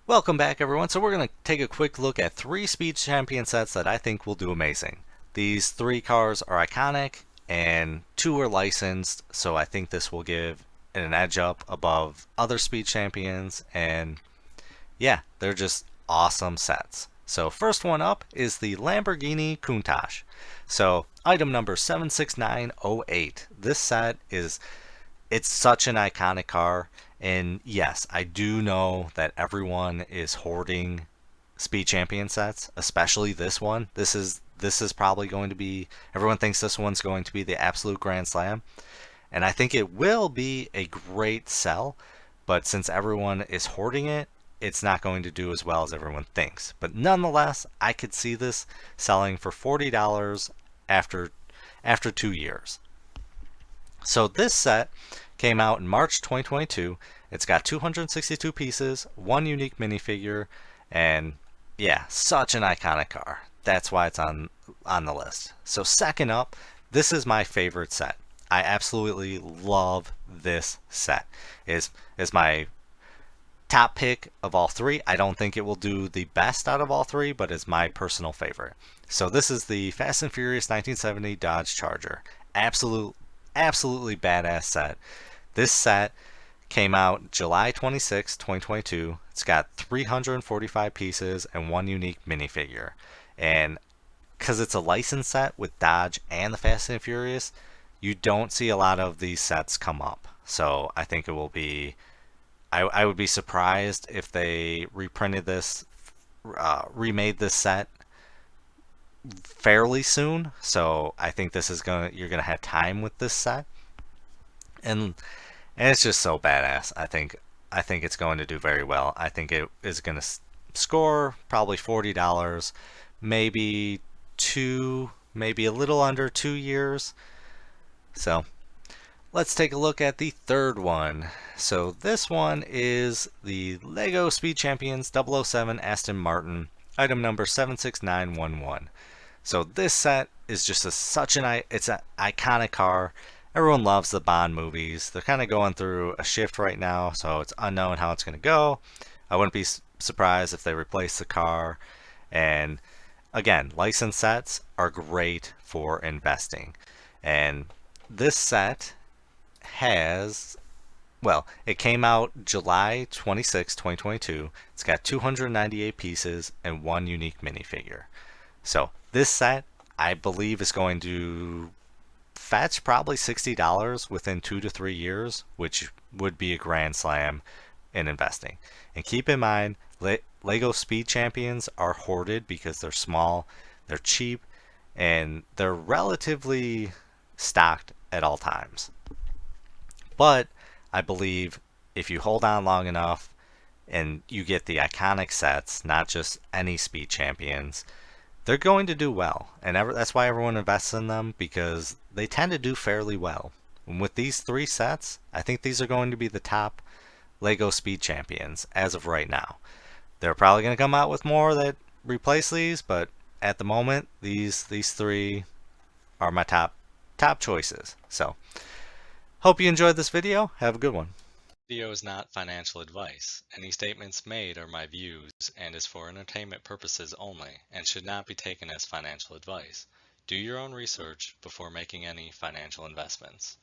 Welcome back, everyone. So we're going to take a quick look at three Speed Champion sets that I think will do amazing. These three cars are iconic and two are licensed, so I think this will give an edge up above other Speed Champions, and yeah, they're just awesome sets. So first one up is the Lamborghini Countach. So item number 76908. This set is it's such an iconic car. And yes, I do know that everyone is hoarding Speed Champion sets, especially this one. This is probably going to be everyone thinks this one's going to be the absolute grand slam, and I think it will be a great sell, but since everyone is hoarding it, it's not going to do as well as everyone thinks. But nonetheless, I could see this selling for $40 after 2 years. So this set came out in March 2022. It's got 262 pieces, one unique minifigure, and yeah, such an iconic car. That's why it's on the list. So second up, this is my favorite set. I absolutely love this set. Is my top pick of all three. I don't think it will do the best out of all three, but it's my personal favorite. So this is the Fast and Furious 1970 Dodge Charger. Absolutely badass set. This set came out July 26, 2022. It's got 345 pieces and one unique minifigure. And because it's a licensed set with Dodge and the Fast and Furious, you don't see a lot of these sets come up. So I think it will be. I would be surprised if they reprinted this, remade this set fairly soon. So I think you're gonna have time with this set, and it's just so badass. I think it's going to do very well. I think it is going to score probably $40, maybe maybe a little under 2 years. So let's take a look at the third one. So this one is the Lego Speed Champions 007 Aston Martin, item number 76911. So this set is just it's an iconic car. Everyone loves the Bond movies. They're kind of going through a shift right now, so it's unknown how it's going to go. I wouldn't be surprised if they replace the car. And again, licensed sets are great for investing. And this set has, well, it came out July 26, 2022. It's got 298 pieces and one unique minifigure. So this set, I believe, is going to fetch probably $60 within 2 to 3 years, which would be a grand slam in investing. And keep in mind, Lego Speed Champions are hoarded because they're small, they're cheap, and they're relatively stocked at all times. But I believe if you hold on long enough and you get the iconic sets, not just any Speed Champions, they're going to do well. And that's why everyone invests in them, because they tend to do fairly well. And with these three sets, I think these are going to be the top Lego Speed Champions as of right now. They're probably going to come out with more that replace these, but at the moment, these three are my top choices. So, hope you enjoyed this video. Have a good one. Video is not financial advice. Any statements made are my views and is for entertainment purposes only and should not be taken as financial advice. Do your own research before making any financial investments.